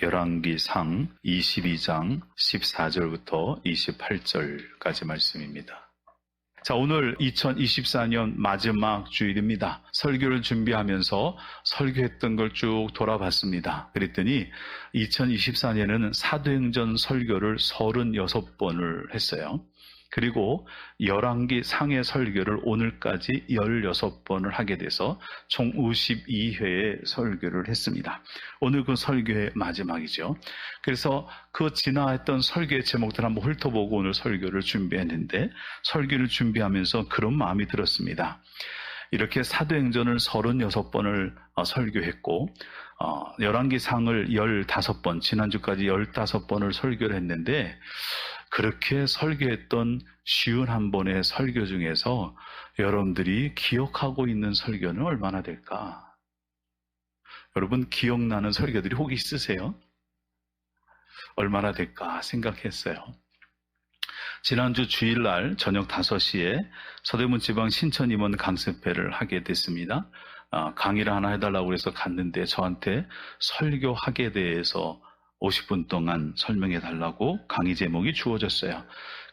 열왕기상 22장 14절부터 28절까지 말씀입니다. 자, 오늘 2024년 마지막 주일입니다. 설교를 준비하면서 설교했던 걸 쭉 돌아봤습니다. 그랬더니 2024년에는 사도행전 설교를 36번을 했어요. 그리고 열왕기 상의 설교를 오늘까지 16번을 하게 돼서 총 52회의 설교를 했습니다. 오늘 그 설교의 마지막이죠. 그래서 그 지나했던 설교의 제목들 한번 훑어보고 오늘 설교를 준비했는데, 설교를 준비하면서 그런 마음이 들었습니다. 이렇게 사도행전을 36번을 설교했고, 열왕기상을 15번, 지난주까지 15번을 설교를 했는데, 그렇게 설교했던 51번의 설교 중에서 여러분들이 기억하고 있는 설교는 얼마나 될까? 여러분 기억나는 설교들이 혹 있으세요? 얼마나 될까 생각했어요. 지난주 주일날 저녁 5시에 서대문 지방 신천임원 강습회를 하게 됐습니다. 강의를 하나 해달라고 해서 갔는데 저한테 설교학에 대해서 50분 동안 설명해달라고 강의 제목이 주어졌어요.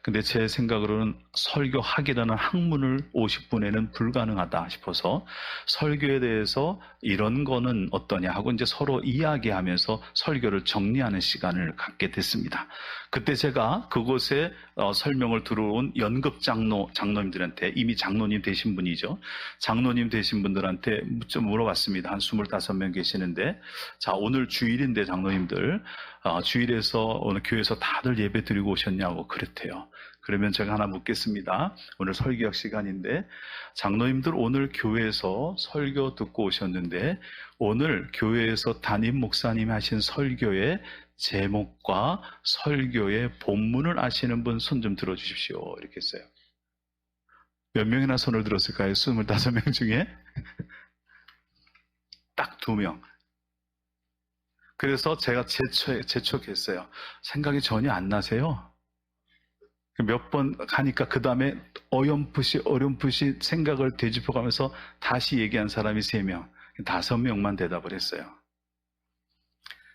근데 제 생각으로는 설교학이라는 학문을 50분에는 불가능하다 싶어서 설교에 대해서 이런 거는 어떠냐 하고 이제 서로 이야기하면서 설교를 정리하는 시간을 갖게 됐습니다. 그때 제가 그곳에 설명을 들어온 연급 장로님들한테, 이미 장로님 되신 분이죠. 장로님 되신 분들한테 좀 물어봤습니다. 한 25명 계시는데, 자, 오늘 주일인데 장로님들, 주일에서 오늘 교회에서 다들 예배 드리고 오셨냐고 그랬대요. 그러면 제가 하나 묻겠습니다. 오늘 설교학 시간인데, 장로님들 오늘 교회에서 설교 듣고 오셨는데, 오늘 교회에서 담임 목사님이 하신 설교의 제목과 설교의 본문을 아시는 분 손 좀 들어주십시오. 이렇게 했어요. 몇 명이나 손을 들었을까요? 25명 중에? 딱 2명. 그래서 제가 재촉했어요. 생각이 전혀 안 나세요? 몇 번 가니까 그 다음에 어렴풋이 생각을 되짚어가면서 다시 얘기한 사람이 3명, 5명만 대답을 했어요.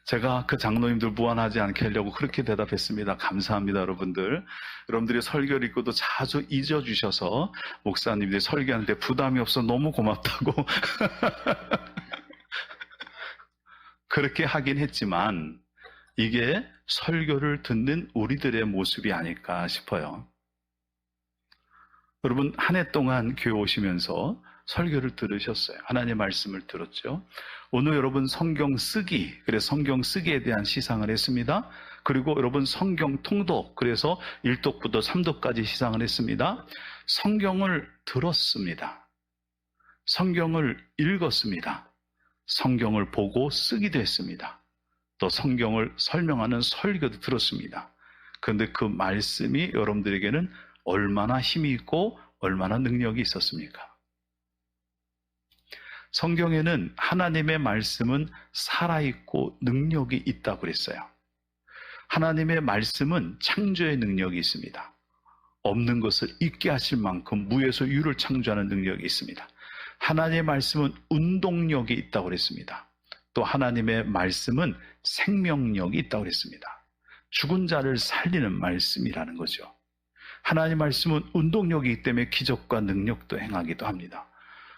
제가 그 장로님들 무안하지 않게 하려고 그렇게 대답했습니다. 감사합니다, 여러분들. 여러분들이 설교를 읽고도 자주 잊어주셔서 목사님들이 설교하는데 부담이 없어 너무 고맙다고 그렇게 하긴 했지만 이게 설교를 듣는 우리들의 모습이 아닐까 싶어요. 여러분, 한 해 동안 교회 오시면서 설교를 들으셨어요. 하나님의 말씀을 들었죠. 오늘 여러분 성경 쓰기, 그래서 성경 쓰기에 대한 시상을 했습니다. 그리고 여러분 성경 통독, 그래서 1독부터 3독까지 시상을 했습니다. 성경을 들었습니다. 성경을 읽었습니다. 성경을 보고 쓰기도 했습니다. 또 성경을 설명하는 설교도 들었습니다. 그런데 그 말씀이 여러분들에게는 얼마나 힘이 있고 얼마나 능력이 있었습니까? 성경에는 하나님의 말씀은 살아있고 능력이 있다고 그랬어요. 하나님의 말씀은 창조의 능력이 있습니다. 없는 것을 있게 하실 만큼 무에서 유를 창조하는 능력이 있습니다. 하나님의 말씀은 운동력이 있다고 그랬습니다. 또 하나님의 말씀은 생명력이 있다고 그랬습니다. 죽은 자를 살리는 말씀이라는 거죠. 하나님의 말씀은 운동력이 있기 때문에 기적과 능력도 행하기도 합니다.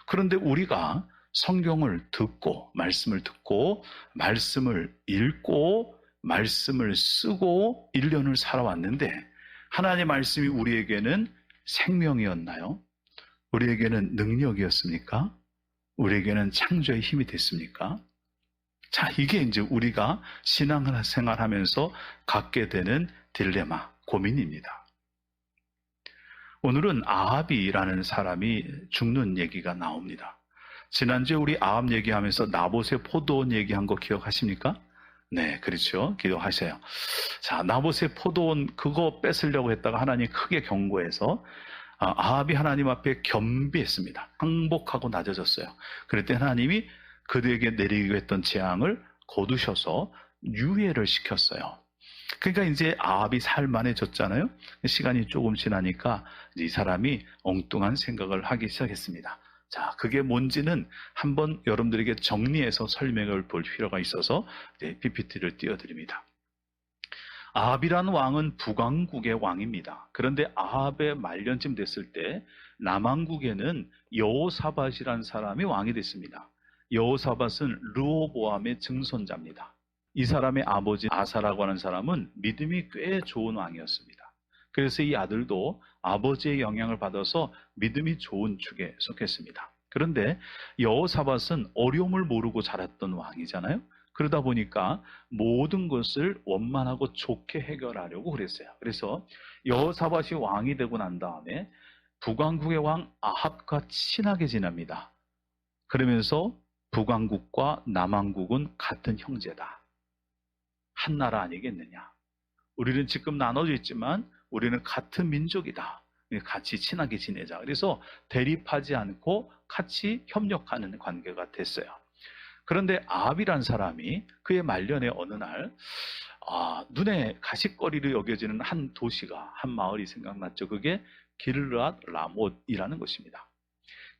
그런데 우리가 성경을 듣고 말씀을 읽고 말씀을 쓰고 1년을 살아왔는데 하나님의 말씀이 우리에게는 생명이었나요? 우리에게는 능력이었습니까? 우리에게는 창조의 힘이 됐습니까? 자, 이게 이제 우리가 신앙생활 하면서 갖게 되는 딜레마, 고민입니다. 오늘은 아합이라는 사람이 죽는 얘기가 나옵니다. 지난주에 우리 아합 얘기하면서 나봇의 포도원 얘기한 거 기억하십니까? 네, 그렇죠. 기도하세요. 자, 나봇의 포도원 그거 뺏으려고 했다가 하나님 크게 경고해서 아합이 하나님 앞에 겸비했습니다. 항복하고 낮아졌어요. 그럴 때 하나님이 그들에게 내리기로 했던 재앙을 거두셔서 유예를 시켰어요. 그러니까 이제 아합이 살만해졌잖아요. 시간이 조금 지나니까 이 사람이 엉뚱한 생각을 하기 시작했습니다. 자, 그게 뭔지는 한번 여러분들에게 정리해서 설명을 볼 필요가 있어서 PPT를 띄워드립니다. 아합이라는 왕은 북왕국의 왕입니다. 그런데 아합의 말년쯤 됐을 때 남왕국에는 여호사밧이라는 사람이 왕이 됐습니다. 여호사밧은 르호보암의 증손자입니다. 이 사람의 아버지 아사라고 하는 사람은 믿음이 꽤 좋은 왕이었습니다. 그래서 이 아들도 아버지의 영향을 받아서 믿음이 좋은 축에 속했습니다. 그런데 여호사밧은 어려움을 모르고 자랐던 왕이잖아요. 그러다 보니까 모든 것을 원만하고 좋게 해결하려고 그랬어요. 그래서 여호사밧이 왕이 되고 난 다음에 북왕국의 왕 아합과 친하게 지냅니다. 그러면서 북왕국과 남왕국은 같은 형제다. 한 나라 아니겠느냐. 우리는 지금 나눠져 있지만 우리는 같은 민족이다. 같이 친하게 지내자. 그래서 대립하지 않고 같이 협력하는 관계가 됐어요. 그런데 아합이란 사람이 그의 말년에 어느 날 눈에 가시거리로 여겨지는 한 도시가, 한 마을이 생각났죠. 그게 길르앗 라못이라는 것입니다.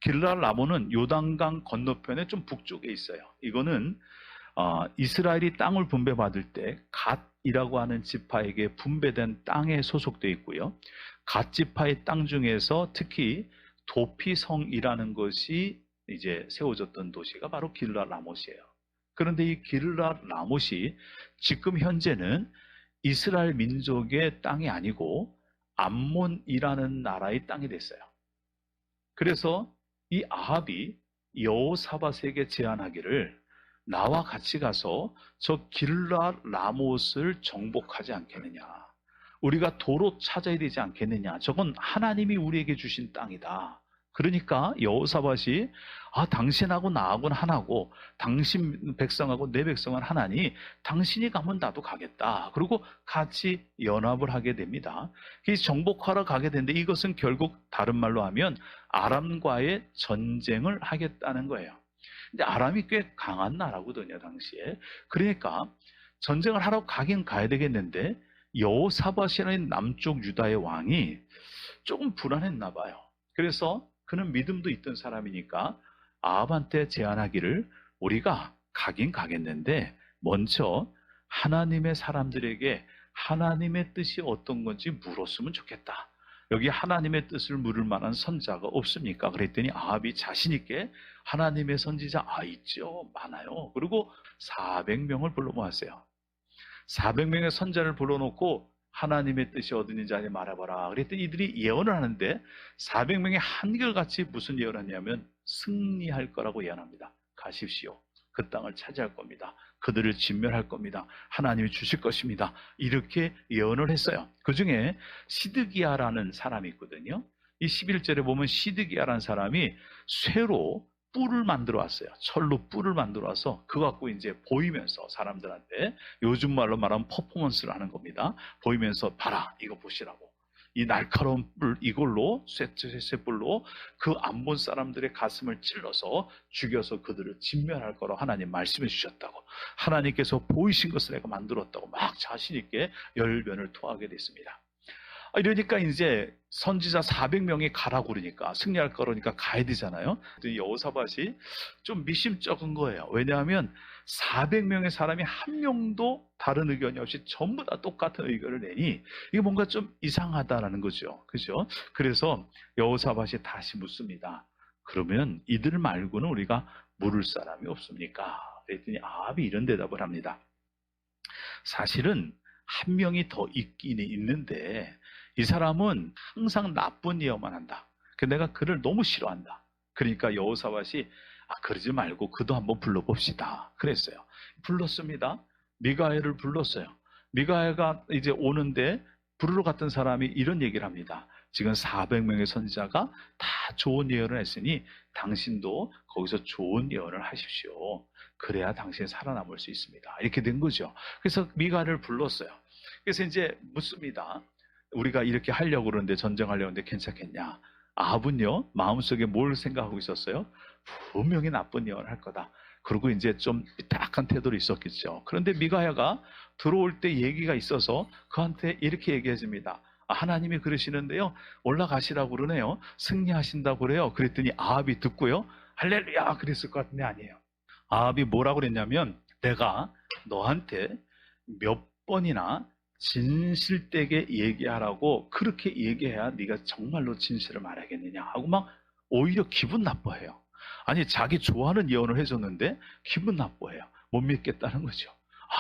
길르앗 라못은 요단강 건너편에 좀 북쪽에 있어요. 이거는 이스라엘이 땅을 분배받을 때 갓이라고 하는 지파에게 분배된 땅에 소속되어 있고요. 갓 지파의 땅 중에서 특히 도피성이라는 것이 이제 세워졌던 도시가 바로 길르앗 라못이에요. 그런데 이 길르앗 라못이 지금 현재는 이스라엘 민족의 땅이 아니고 암몬이라는 나라의 땅이 됐어요. 그래서 이 아합이 여호사밧에게 제안하기를 나와 같이 가서 저 길르앗 라못을 정복하지 않겠느냐. 우리가 도로 찾아야 되지 않겠느냐. 저건 하나님이 우리에게 주신 땅이다. 그러니까 여호사밧이 당신하고 나하고는 하나고 당신 백성하고 내 백성은 하나니 당신이 가면 나도 가겠다. 그리고 같이 연합을 하게 됩니다. 정복하러 가게 되는데 이것은 결국 다른 말로 하면 아람과의 전쟁을 하겠다는 거예요. 근데 아람이 꽤 강한 나라거든요, 당시에. 그러니까 전쟁을 하러 가긴 가야 되겠는데 여호사밧이라는 남쪽 유다의 왕이 조금 불안했나 봐요. 그래서 그는 믿음도 있던 사람이니까 아합한테 제안하기를 우리가 가긴 가겠는데 먼저 하나님의 사람들에게 하나님의 뜻이 어떤 건지 물었으면 좋겠다. 여기 하나님의 뜻을 물을 만한 선자가 없습니까? 그랬더니 아합이 자신 있게 하나님의 선지자 있죠. 많아요. 그리고 400명을 불러 모았어요. 400명의 선자를 불러놓고 하나님의 뜻이 어디는지 말해봐라. 그랬더니 이들이 예언을 하는데 400명이 한결같이 무슨 예언을 하냐면 승리할 거라고 예언합니다. 가십시오. 그 땅을 차지할 겁니다. 그들을 진멸할 겁니다. 하나님이 주실 것입니다. 이렇게 예언을 했어요. 그 중에 시드기야라는 사람이 있거든요. 이 11절에 보면 시드기야라는 사람이 쇠로 뿔을 만들어 왔어요. 철로 뿔을 만들어 와서 그거 갖고 이제 보이면서 사람들한테 요즘 말로 말하면 퍼포먼스를 하는 겁니다. 보이면서 봐라, 이거 보시라고. 이 날카로운 뿔, 이걸로 쇠뿔로 그 암몬 사람들의 가슴을 찔러서 죽여서 그들을 진멸할 거라고 하나님 말씀해 주셨다고. 하나님께서 보이신 것을 내가 만들었다고 막 자신 있게 열변을 토하게 됐습니다. 이러니까 이제 선지자 400명이 가라고 그러니까 승리할 거라니까 가야 되잖아요. 여호사밧이 좀 미심쩍은 거예요. 왜냐하면 400명의 사람이 한 명도 다른 의견이 없이 전부 다 똑같은 의견을 내니 이게 뭔가 좀 이상하다라는 거죠. 그죠? 그래서 여호사밧이 다시 묻습니다. 그러면 이들 말고는 우리가 물을 사람이 없습니까? 그랬더니 아합이 이런 대답을 합니다. 사실은 한 명이 더 있긴 있는데 이 사람은 항상 나쁜 예언만 한다. 내가 그를 너무 싫어한다. 그러니까 여호사밧이 그러지 말고 그도 한번 불러봅시다. 그랬어요. 불렀습니다. 미가엘을 불렀어요. 미가엘가 이제 오는데 부르러 갔던 사람이 이런 얘기를 합니다. 지금 400명의 선지자가 다 좋은 예언을 했으니 당신도 거기서 좋은 예언을 하십시오. 그래야 당신이 살아남을 수 있습니다. 이렇게 된 거죠. 그래서 미가엘을 불렀어요. 그래서 이제 묻습니다. 우리가 이렇게 하려고 그러는데 전쟁하려고 하는데 괜찮겠냐? 아합은요 마음속에 뭘 생각하고 있었어요? 분명히 나쁜 예언을 할 거다. 그리고 이제 좀 삐딱한 태도로 있었겠죠. 그런데 미가야가 들어올 때 얘기가 있어서 그한테 이렇게 얘기해줍니다. 하나님이 그러시는데요, 올라가시라고 그러네요. 승리하신다고 그래요. 그랬더니 아합이 듣고요, 할렐루야 그랬을 것 같은데 아니에요. 아합이 뭐라고 그랬냐면, 내가 너한테 몇 번이나 진실되게 얘기하라고 그렇게 얘기해야 네가 정말로 진실을 말하겠느냐 하고 막 오히려 기분 나빠해요. 아니, 자기 좋아하는 예언을 해줬는데 기분 나빠해요. 못 믿겠다는 거죠.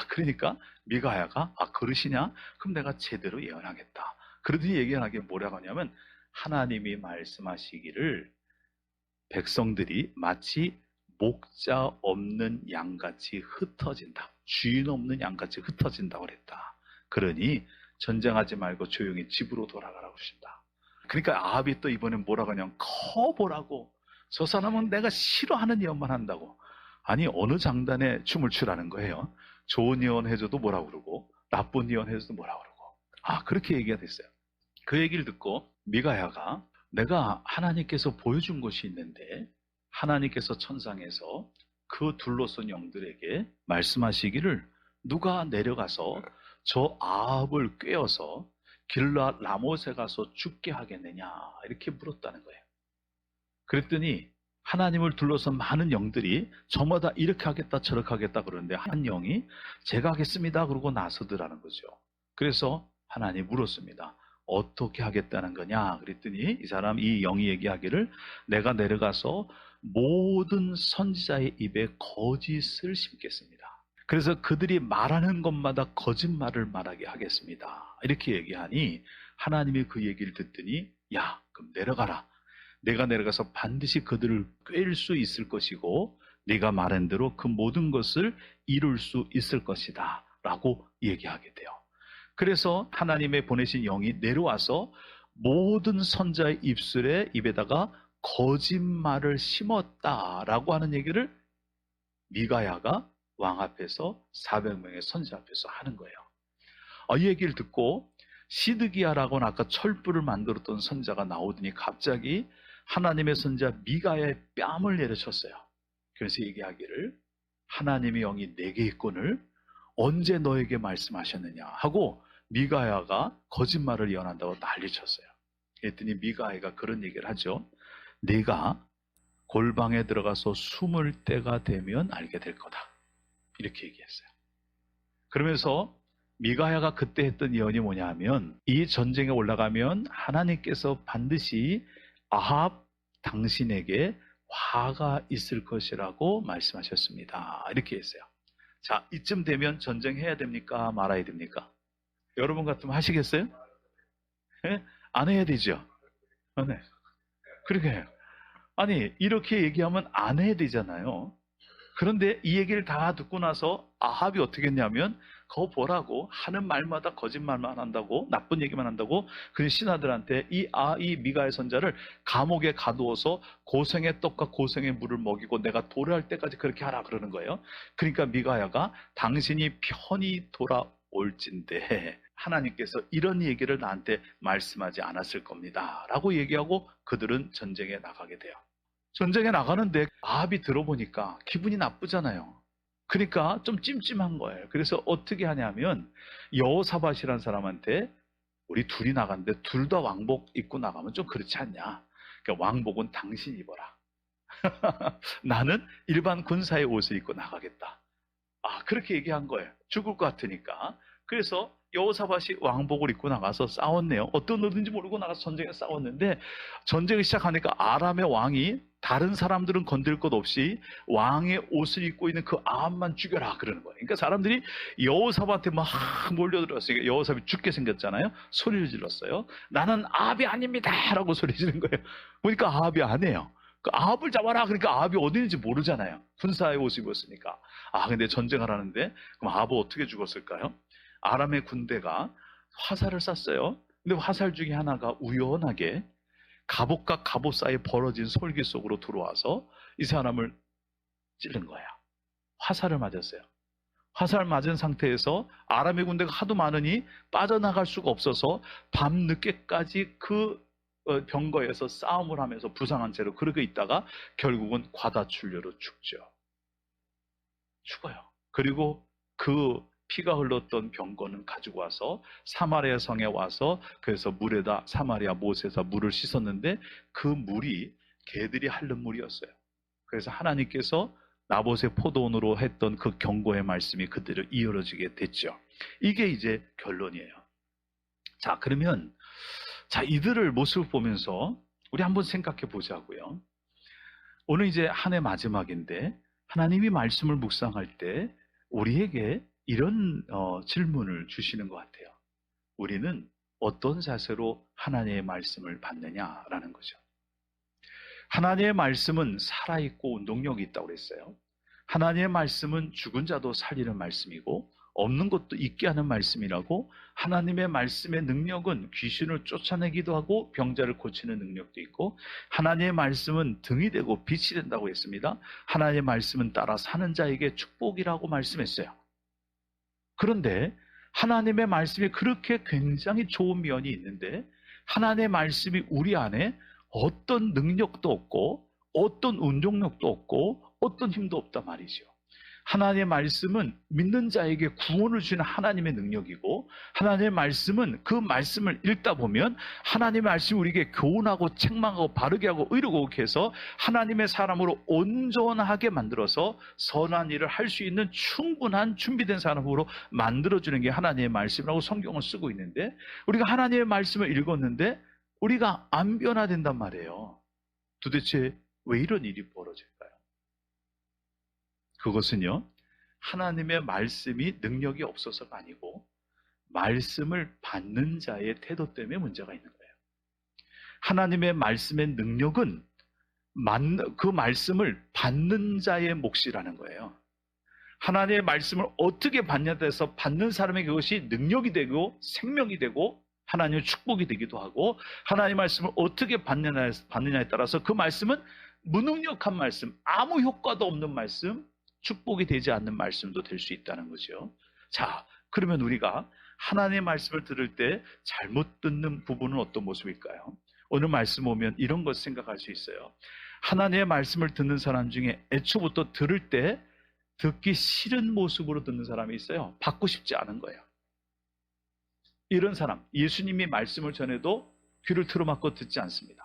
그러니까 미가야가 그러시냐? 그럼 내가 제대로 예언하겠다. 그러더니 얘기하는 게 뭐라고 하냐면, 하나님이 말씀하시기를 백성들이 마치 목자 없는 양같이 흩어진다. 주인 없는 양같이 흩어진다고 그랬다. 그러니 전쟁하지 말고 조용히 집으로 돌아가라고 하신다. 그러니까 아합이 또 이번엔 뭐라고 하냐면, 커보라고. 저 사람은 내가 싫어하는 예언만 한다고. 아니, 어느 장단에 춤을 추라는 거예요. 좋은 예언 해줘도 뭐라고 그러고, 나쁜 예언 해줘도 뭐라고 그러고. 그렇게 얘기가 됐어요. 그 얘기를 듣고 미가야가, 내가 하나님께서 보여준 것이 있는데, 하나님께서 천상에서 그 둘러선 영들에게 말씀하시기를 누가 내려가서 저 아합을 꿰어서 길라 라못에 가서 죽게 하겠느냐 이렇게 물었다는 거예요. 그랬더니 하나님을 둘러선 많은 영들이 저마다 이렇게 하겠다 저렇게 하겠다 그러는데, 한 영이 제가 하겠습니다 그러고 나서더라는 거죠. 그래서 하나님이 물었습니다. 어떻게 하겠다는 거냐 그랬더니 이 영이 얘기하기를, 내가 내려가서 모든 선지자의 입에 거짓을 심겠습니다. 그래서 그들이 말하는 것마다 거짓말을 말하게 하겠습니다. 이렇게 얘기하니 하나님이 그 얘기를 듣더니, 야, 그럼 내려가라. 내가 내려가서 반드시 그들을 꿰일 수 있을 것이고 네가 말한 대로 그 모든 것을 이룰 수 있을 것이다 라고 얘기하게 돼요. 그래서 하나님의 보내신 영이 내려와서 모든 선자의 입에다가 거짓말을 심었다라고 하는 얘기를 미가야가 왕 앞에서 400명의 선자 앞에서 하는 거예요. 이 얘기를 듣고 시드기야라고는 아까 철불을 만들었던 선자가 나오더니 갑자기 하나님의 선자 미가야의 뺨을 내려쳤어요. 그래서 얘기하기를, 하나님의 영이 내게 있거늘 언제 너에게 말씀하셨느냐 하고 미가야가 거짓말을 예언한다고 난리쳤어요. 그랬더니 미가야가 그런 얘기를 하죠. 네가 골방에 들어가서 숨을 때가 되면 알게 될 거다. 이렇게 얘기했어요. 그러면서 미가야가 그때 했던 예언이 뭐냐 하면, 이 전쟁에 올라가면 하나님께서 반드시 아합 당신에게 화가 있을 것이라고 말씀하셨습니다. 이렇게 했어요. 자, 이쯤 되면 전쟁해야 됩니까? 말아야 됩니까? 여러분 같으면 하시겠어요? 예? 안 해야 되죠? 네. 그렇게 해요. 아니, 이렇게 얘기하면 안 해야 되잖아요. 그런데 이 얘기를 다 듣고 나서 아합이 어떻게 했냐면, 그거 보라고 하는 말마다 거짓말만 한다고, 나쁜 얘기만 한다고, 그 신하들한테 이 미가의 선자를 감옥에 가두어서 고생의 떡과 고생의 물을 먹이고 내가 도래할 때까지 그렇게 하라 그러는 거예요. 그러니까 미가야가, 당신이 편히 돌아올진대 하나님께서 이런 얘기를 나한테 말씀하지 않았을 겁니다 라고 얘기하고 그들은 전쟁에 나가게 돼요. 전쟁에 나가는데 아합이 들어보니까 기분이 나쁘잖아요. 그러니까 좀 찜찜한 거예요. 그래서 어떻게 하냐면, 여호사밧이라는 사람한테, 우리 둘이 나갔는데 둘 다 왕복 입고 나가면 좀 그렇지 않냐. 그러니까 왕복은 당신 입어라. 나는 일반 군사의 옷을 입고 나가겠다. 그렇게 얘기한 거예요. 죽을 것 같으니까. 그래서 여호사밧이 왕복을 입고 나가서 싸웠네요. 어떤 의도인지 모르고 나가서 전쟁에 싸웠는데, 전쟁을 시작하니까 아람의 왕이 다른 사람들은 건들 것 없이 왕의 옷을 입고 있는 그 아합만 죽여라 그러는 거예요. 그러니까 사람들이 여호사밧한테 막 몰려들었어요. 여호사밧이 죽게 생겼잖아요. 소리를 질렀어요. 나는 아합이 아닙니다 라고 소리 지른 거예요. 보니까 아합이 아니에요. 그 아합을 잡아라. 그러니까 아합이 어디 있는지 모르잖아요. 군사의 옷을 입었으니까. 근데 전쟁을 하는데, 그럼 아합은 어떻게 죽었을까요? 아람의 군대가 화살을 쐈어요. 근데 화살 중에 하나가 우연하게 갑옷과 갑옷 사이에 벌어진 솔기 속으로 들어와서 이 사람을 찌른 거야. 화살을 맞았어요. 화살 맞은 상태에서 아람의 군대가 하도 많으니 빠져나갈 수가 없어서 밤늦게까지 그 병거에서 싸움을 하면서 부상한 채로 그러고 있다가 결국은 과다출혈로 죽죠. 죽어요. 그리고 그 피가 흘렀던 병거는 가지고 와서 사마리아 성에 와서 그래서 물에다 사마리아 못에서 물을 씻었는데 그 물이 개들이 핥는 물이었어요. 그래서 하나님께서 나봇의 포도원으로 했던 그 경고의 말씀이 그대로 이어지게 됐죠. 이게 이제 결론이에요. 자, 그러면 이들을 모습을 보면서 우리 한번 생각해 보자고요. 오늘 이제 한 해 마지막인데 하나님이 말씀을 묵상할 때 우리에게 이런 질문을 주시는 것 같아요. 우리는 어떤 자세로 하나님의 말씀을 받느냐라는 거죠. 하나님의 말씀은 살아있고 능력이 있다고 그랬어요. 하나님의 말씀은 죽은 자도 살리는 말씀이고 없는 것도 있게 하는 말씀이라고, 하나님의 말씀의 능력은 귀신을 쫓아내기도 하고 병자를 고치는 능력도 있고, 하나님의 말씀은 등이 되고 빛이 된다고 했습니다. 하나님의 말씀은 따라 사는 자에게 축복이라고 말씀했어요. 그런데 하나님의 말씀이 그렇게 굉장히 좋은 면이 있는데 하나님의 말씀이 우리 안에 어떤 능력도 없고 어떤 운동력도 없고 어떤 힘도 없단 말이죠. 하나님의 말씀은 믿는 자에게 구원을 주는 하나님의 능력이고, 하나님의 말씀은 그 말씀을 읽다 보면 하나님의 말씀이 우리에게 교훈하고 책망하고 바르게 하고 의롭게 해서 하나님의 사람으로 온전하게 만들어서 선한 일을 할 수 있는 충분한 준비된 사람으로 만들어주는 게 하나님의 말씀이라고 성경을 쓰고 있는데, 우리가 하나님의 말씀을 읽었는데 우리가 안 변화된단 말이에요. 도대체 왜 이런 일이 벌어질까요? 그것은요, 하나님의 말씀이 능력이 없어서가 아니고 말씀을 받는 자의 태도 때문에 문제가 있는 거예요. 하나님의 말씀의 능력은 그 말씀을 받는 자의 몫이라는 거예요. 하나님의 말씀을 어떻게 받냐에 대해서 받는 사람에게 그것이 능력이 되고 생명이 되고 하나님의 축복이 되기도 하고, 하나님의 말씀을 어떻게 받느냐에 따라서 그 말씀은 무능력한 말씀, 아무 효과도 없는 말씀, 축복이 되지 않는 말씀도 될 수 있다는 거죠. 자, 그러면 우리가 하나님의 말씀을 들을 때 잘못 듣는 부분은 어떤 모습일까요? 오늘 말씀 오면 이런 것 생각할 수 있어요. 하나님의 말씀을 듣는 사람 중에 애초부터 들을 때 듣기 싫은 모습으로 듣는 사람이 있어요. 받고 싶지 않은 거예요. 이런 사람, 예수님이 말씀을 전해도 귀를 틀어막고 듣지 않습니다.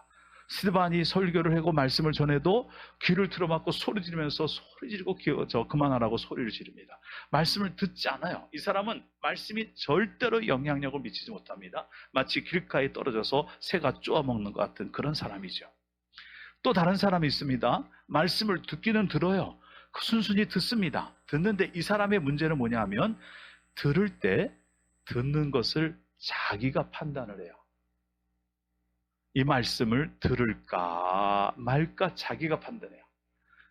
스데반이 설교를 하고 말씀을 전해도 귀를 틀어막고 소리 지르면서 소리 지르고 그만하라고 소리를 지릅니다. 말씀을 듣지 않아요. 이 사람은 말씀이 절대로 영향력을 미치지 못합니다. 마치 길가에 떨어져서 새가 쪼아먹는 것 같은 그런 사람이죠. 또 다른 사람이 있습니다. 말씀을 듣기는 들어요. 순순히 듣습니다. 듣는데 이 사람의 문제는 뭐냐 하면 들을 때 듣는 것을 자기가 판단을 해요. 이 말씀을 들을까 말까 자기가 판단해요.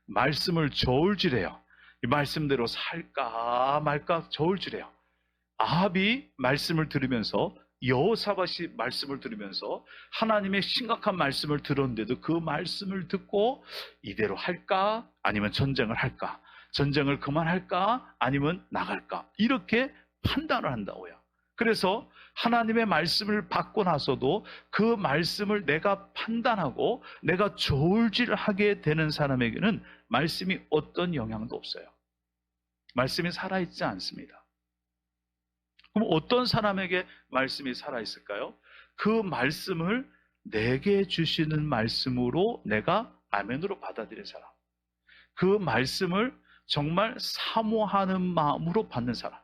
말씀을 저울질해요. 이 말씀대로 살까 말까 저울질해요. 아합이 말씀을 들으면서, 여호사밧이 말씀을 들으면서 하나님의 심각한 말씀을 들었는데도 그 말씀을 듣고 이대로 할까 아니면 전쟁을 할까, 전쟁을 그만할까 아니면 나갈까, 이렇게 판단을 한다고요. 그래서 하나님의 말씀을 받고 나서도 그 말씀을 내가 판단하고 내가 저울질하게 되는 사람에게는 말씀이 어떤 영향도 없어요. 말씀이 살아있지 않습니다. 그럼 어떤 사람에게 말씀이 살아있을까요? 그 말씀을 내게 주시는 말씀으로 내가 아멘으로 받아들인 사람, 그 말씀을 정말 사모하는 마음으로 받는 사람,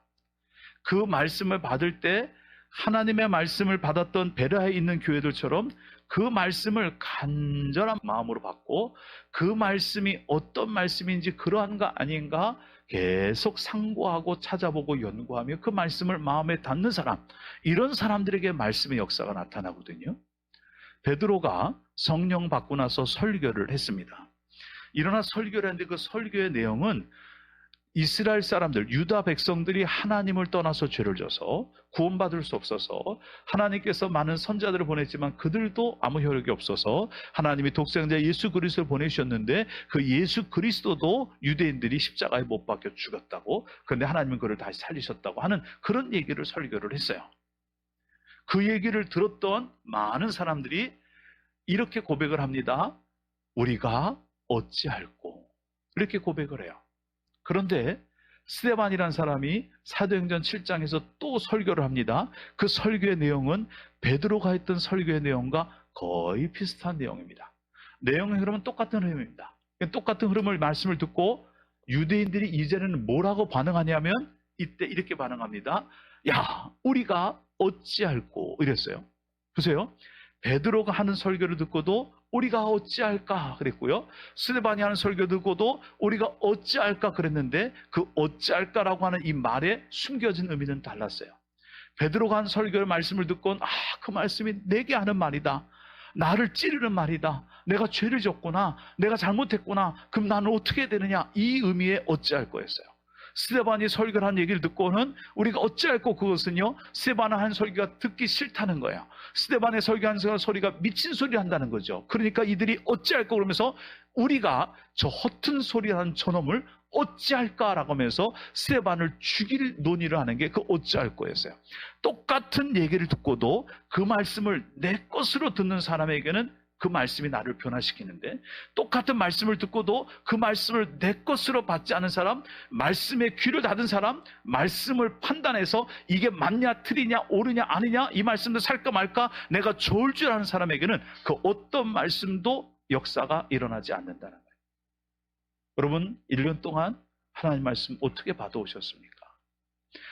그 말씀을 받을 때 하나님의 말씀을 받았던 베레아에 있는 교회들처럼 그 말씀을 간절한 마음으로 받고 그 말씀이 어떤 말씀인지 그러한가 아닌가 계속 상고하고 찾아보고 연구하며 그 말씀을 마음에 담는 사람, 이런 사람들에게 말씀의 역사가 나타나거든요. 베드로가 성령 받고 나서 설교를 했습니다. 일어나 설교를 했는데 그 설교의 내용은 이스라엘 사람들, 유다 백성들이 하나님을 떠나서 죄를 져서 구원받을 수 없어서 하나님께서 많은 선자들을 보냈지만 그들도 아무 효력이 없어서 하나님이 독생자 예수 그리스도를 보내셨는데 그 예수 그리스도도 유대인들이 십자가에 못 박혀 죽었다고, 그런데 하나님은 그를 다시 살리셨다고 하는 그런 얘기를 설교를 했어요. 그 얘기를 들었던 많은 사람들이 이렇게 고백을 합니다. 우리가 어찌할꼬, 이렇게 고백을 해요. 그런데 스데반이라는 사람이 사도행전 7장에서 또 설교를 합니다. 그 설교의 내용은 베드로가 했던 설교의 내용과 거의 비슷한 내용입니다. 내용의 흐름은 똑같은 흐름입니다. 똑같은 흐름을 말씀을 듣고 유대인들이 이제는 뭐라고 반응하냐면 이때 이렇게 반응합니다. 야, 우리가 어찌할꼬 이랬어요. 보세요. 베드로가 하는 설교를 듣고도 우리가 어찌할까 그랬고요. 스데반이 하는 설교 듣고도 우리가 어찌할까 그랬는데 그 어찌할까라고 하는 이 말에 숨겨진 의미는 달랐어요. 베드로가 한 설교의 말씀을 듣고는 그 말씀이 내게 하는 말이다. 나를 찌르는 말이다. 내가 죄를 졌구나. 내가 잘못했구나. 그럼 나는 어떻게 해야 되느냐. 이 의미의 어찌할 거였어요. 스데반이 설교를 한 얘기를 듣고는 우리가 어찌할 거 그것은요. 스데반이 한 설교가 듣기 싫다는 거예요. 스데반의 설교한 소리가 미친 소리를 한다는 거죠. 그러니까 이들이 어찌할 거 그러면서 우리가 저 허튼 소리하는 저놈을 어찌할까라고 하면서 스데반을 죽일 논의를 하는 게 그 어찌할 거였어요. 똑같은 얘기를 듣고도 그 말씀을 내 것으로 듣는 사람에게는 그 말씀이 나를 변화시키는데 똑같은 말씀을 듣고도 그 말씀을 내 것으로 받지 않은 사람, 말씀에 귀를 닫은 사람, 말씀을 판단해서 이게 맞냐 틀리냐 옳으냐 아니냐 이 말씀도 살까 말까 내가 좋을 줄 아는 사람에게는 그 어떤 말씀도 역사가 일어나지 않는다는 거예요. 여러분 1년 동안 하나님 말씀 어떻게 받아오셨습니까?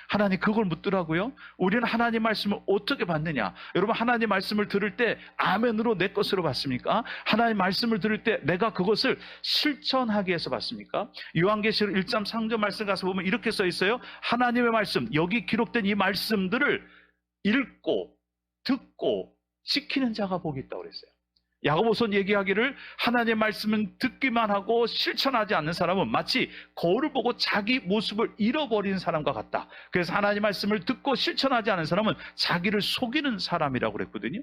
하나님 그걸 묻더라고요. 우리는 하나님 말씀을 어떻게 받느냐? 여러분 하나님 말씀을 들을 때 아멘으로 내 것으로 받습니까? 하나님 말씀을 들을 때 내가 그것을 실천하기 위해서 받습니까? 요한계시록 1장 3절 말씀 가서 보면 이렇게 써 있어요. 하나님의 말씀, 여기 기록된 이 말씀들을 읽고 듣고 지키는 자가 복이 있다고 그랬어요. 야고보서는 얘기하기를 하나님의 말씀은 듣기만 하고 실천하지 않는 사람은 마치 거울을 보고 자기 모습을 잃어버린 사람과 같다. 그래서 하나님의 말씀을 듣고 실천하지 않는 사람은 자기를 속이는 사람이라고 그랬거든요.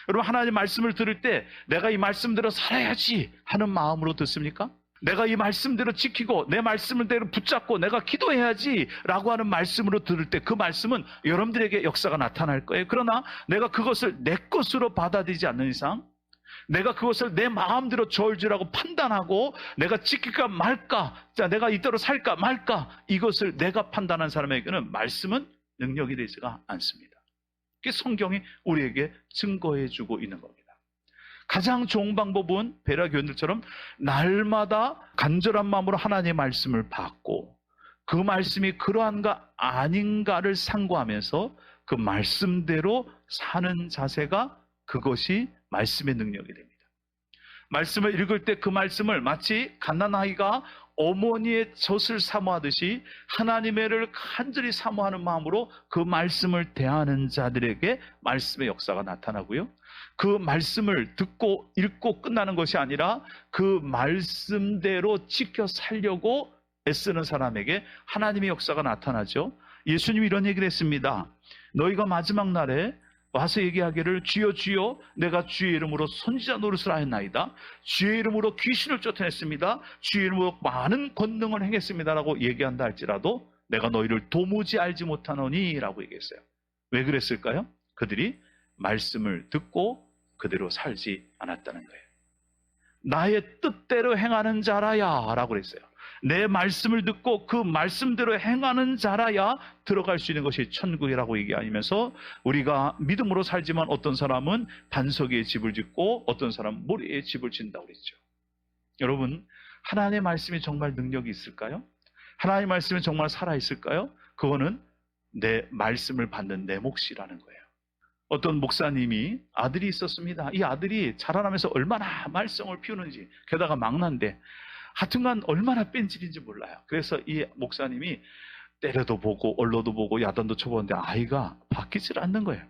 여러분 하나님의 말씀을 들을 때 내가 이 말씀대로 살아야지 하는 마음으로 듣습니까? 내가 이 말씀대로 지키고 내 말씀대로 붙잡고 내가 기도해야지 라고 하는 말씀으로 들을 때 그 말씀은 여러분들에게 역사가 나타날 거예요. 그러나 내가 그것을 내 것으로 받아들이지 않는 이상 내가 그것을 내 마음대로 저울질하고 판단하고 내가 지킬까 말까, 자, 내가 이대로 살까 말까 이것을 내가 판단한 사람에게는 말씀은 능력이 되지가 않습니다. 그게 성경이 우리에게 증거해주고 있는 겁니다. 가장 좋은 방법은 베레아 교인들처럼 날마다 간절한 마음으로 하나님의 말씀을 받고 그 말씀이 그러한가 아닌가를 상고하면서 그 말씀대로 사는 자세가 그것이 말씀의 능력이 됩니다. 말씀을 읽을 때 그 말씀을 마치 갓난아이가 어머니의 젖을 사모하듯이 하나님의 를 간절히 사모하는 마음으로 그 말씀을 대하는 자들에게 말씀의 역사가 나타나고요. 그 말씀을 듣고 읽고 끝나는 것이 아니라 그 말씀대로 지켜 살려고 애쓰는 사람에게 하나님의 역사가 나타나죠. 예수님이 이런 얘기를 했습니다. 너희가 마지막 날에 와서 얘기하기를 주여 주여 내가 주의 이름으로 선지자 노릇을 하였나이다. 주의 이름으로 귀신을 쫓아냈습니다. 주의 이름으로 많은 권능을 행했습니다라고 얘기한다 할지라도 내가 너희를 도무지 알지 못하노니 라고 얘기했어요. 왜 그랬을까요? 그들이 말씀을 듣고 그대로 살지 않았다는 거예요. 나의 뜻대로 행하는 자라야 라고 그랬어요. 내 말씀을 듣고 그 말씀대로 행하는 자라야 들어갈 수 있는 것이 천국이라고 얘기하면서 우리가 믿음으로 살지만 어떤 사람은 반석 위에 집을 짓고 어떤 사람은 모래 위에 집을 짓는다고 그랬죠. 여러분 하나님의 말씀이 정말 능력이 있을까요? 하나님의 말씀이 정말 살아있을까요? 그거는 내 말씀을 받는 내 몫이라는 거예요. 어떤 목사님이 아들이 있었습니다. 이 아들이 자라나면서 얼마나 말썽을 피우는지 게다가 망나인데 하여튼간 얼마나 뺀질인지 몰라요. 그래서 이 목사님이 때려도 보고 얼러도 보고 야단도 쳐보는데 아이가 바뀌질 않는 거예요.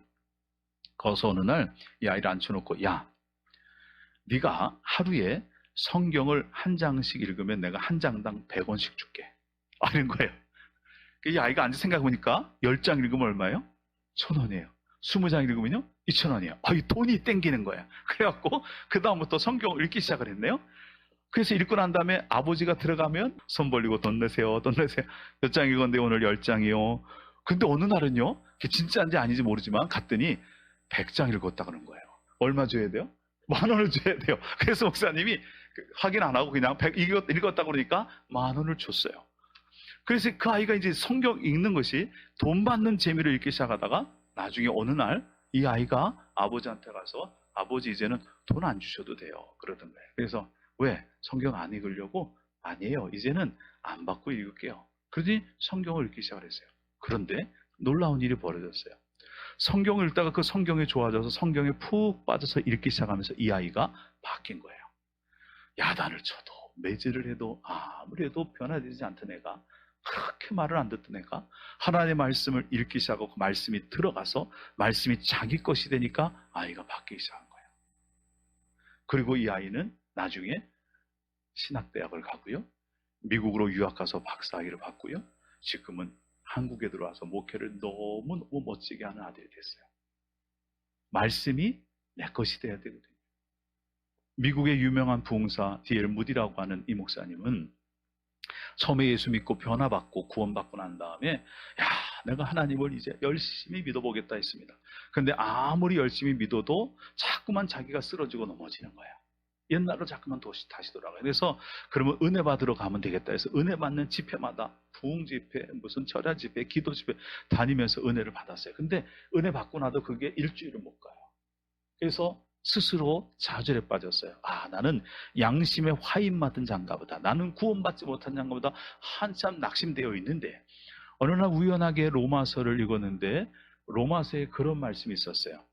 그래서 어느 날 이 아이를 앉혀놓고 야 네가 하루에 성경을 한 장씩 읽으면 내가 한 장당 100원씩 줄게. 이런 거예요. 이 아이가 앉아 생각해보니까 10장 읽으면 얼마예요? 1,000원이에요. 20장 읽으면요? 2,000원이에요. 이 돈이 땡기는 거예요. 그래갖고 그 다음부터 성경을 읽기 시작을 했네요. 그래서 읽고 난 다음에 아버지가 들어가면 손 벌리고 돈 내세요. 돈 내세요. 몇 장 읽었는데 오늘 10장이요. 근데 어느 날은요. 그게 진짜인지 아닌지 모르지만 갔더니 100장 읽었다 그런 거예요. 얼마 줘야 돼요? 10,000원을 줘야 돼요. 그래서 목사님이 확인 안 하고 그냥 100 읽었다 그러니까 10,000원을 줬어요. 그래서 그 아이가 이제 성경 읽는 것이 돈 받는 재미로 읽기 시작하다가 나중에 어느 날 이 아이가 아버지한테 가서 아버지 이제는 돈 안 주셔도 돼요. 그러던 거예요. 그래서 왜? 성경 안 읽으려고? 아니에요. 이제는 안 받고 읽을게요. 그러더니 성경을 읽기 시작했어요. 그런데 놀라운 일이 벌어졌어요. 성경을 읽다가 그 성경에 좋아져서 성경에 푹 빠져서 읽기 시작하면서 이 아이가 바뀐 거예요. 야단을 쳐도 매질을 해도 아무리 해도 변화되지 않던 애가, 그렇게 말을 안 듣던 애가 하나님의 말씀을 읽기 시작하고 그 말씀이 들어가서 말씀이 자기 것이 되니까 아이가 바뀌기 시작한 거예요. 그리고 이 아이는 나중에 신학대학을 가고요. 미국으로 유학 가서 박사학위를 받고요. 지금은 한국에 들어와서 목회를 너무너무 멋지게 하는 아들이 됐어요. 말씀이 내 것이 돼야 되거든요. 미국의 유명한 부흥사 D.L. 무디라고 하는 이 목사님은 처음에 예수 믿고 변화받고 구원받고 난 다음에 내가 하나님을 이제 열심히 믿어보겠다 했습니다. 그런데 아무리 열심히 믿어도 자꾸만 자기가 쓰러지고 넘어지는 거예요. 옛날로 자꾸만 다시 돌아가요. 그래서 그러면 은혜 받으러 가면 되겠다 해서 은혜 받는 집회마다 부흥 집회, 무슨 철야 집회, 기도 집회 다니면서 은혜를 받았어요. 근데 은혜 받고 나도 그게 일주일을 못 가요. 그래서 스스로 좌절에 빠졌어요. 나는 양심에 화인 맞은 장가보다, 나는 구원받지 못한 장가보다 한참 낙심되어 있는데, 어느 날 우연하게 로마서를 읽었는데 로마서에 그런 말씀이 있었어요.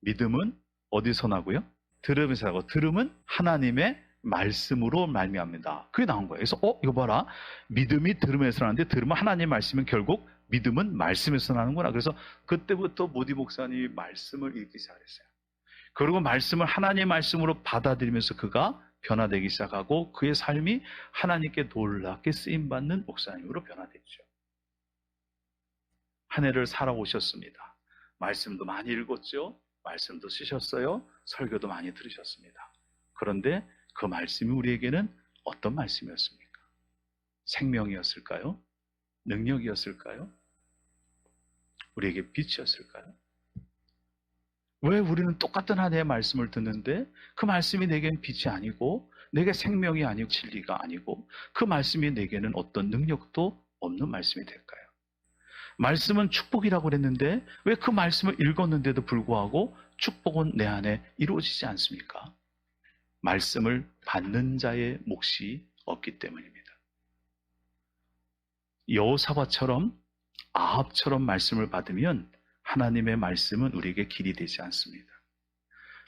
믿음은 어디서 나고요? 들음에서 나고, 들음은 하나님의 말씀으로 말미암니다. 그게 나온 거예요. 그래서 이거 봐라, 믿음이 들음에서 나는데 들음은 하나님의 말씀이면 결국 믿음은 말씀에서 나는구나. 그래서 그때부터 모디 목사님이 말씀을 읽기 시작했어요. 그리고 말씀을 하나님의 말씀으로 받아들이면서 그가 변화되기 시작하고 그의 삶이 하나님께 놀랍게 쓰임받는 목사님으로 변화됐죠. 한 해를 살아오셨습니다. 말씀도 많이 읽었죠. 말씀도 쓰셨어요. 설교도 많이 들으셨습니다. 그런데 그 말씀이 우리에게는 어떤 말씀이었습니까? 생명이었을까요? 능력이었을까요? 우리에게 빛이었을까요? 왜 우리는 똑같은 하나님의 말씀을 듣는데 그 말씀이 내게는 빛이 아니고, 내게 생명이 아니고, 진리가 아니고, 그 말씀이 내게는 어떤 능력도 없는 말씀이 될까요? 말씀은 축복이라고 그랬는데 왜 그 말씀을 읽었는데도 불구하고 축복은 내 안에 이루어지지 않습니까? 말씀을 받는 자의 몫이 없기 때문입니다. 여호사밧처럼, 아합처럼 말씀을 받으면 하나님의 말씀은 우리에게 길이 되지 않습니다.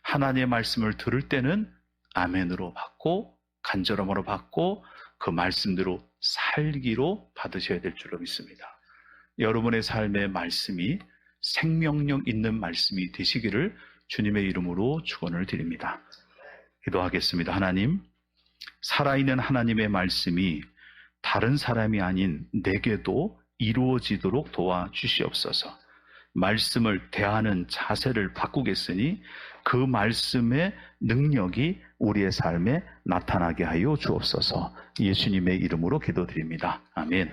하나님의 말씀을 들을 때는 아멘으로 받고 간절함으로 받고 그 말씀대로 살기로 받으셔야 될 줄로 믿습니다. 여러분의 삶의 말씀이 생명력 있는 말씀이 되시기를 주님의 이름으로 축원을 드립니다. 기도하겠습니다. 하나님, 살아있는 하나님의 말씀이 다른 사람이 아닌 내게도 이루어지도록 도와주시옵소서. 말씀을 대하는 자세를 바꾸겠으니 그 말씀의 능력이 우리의 삶에 나타나게 하여 주옵소서. 예수님의 이름으로 기도드립니다. 아멘.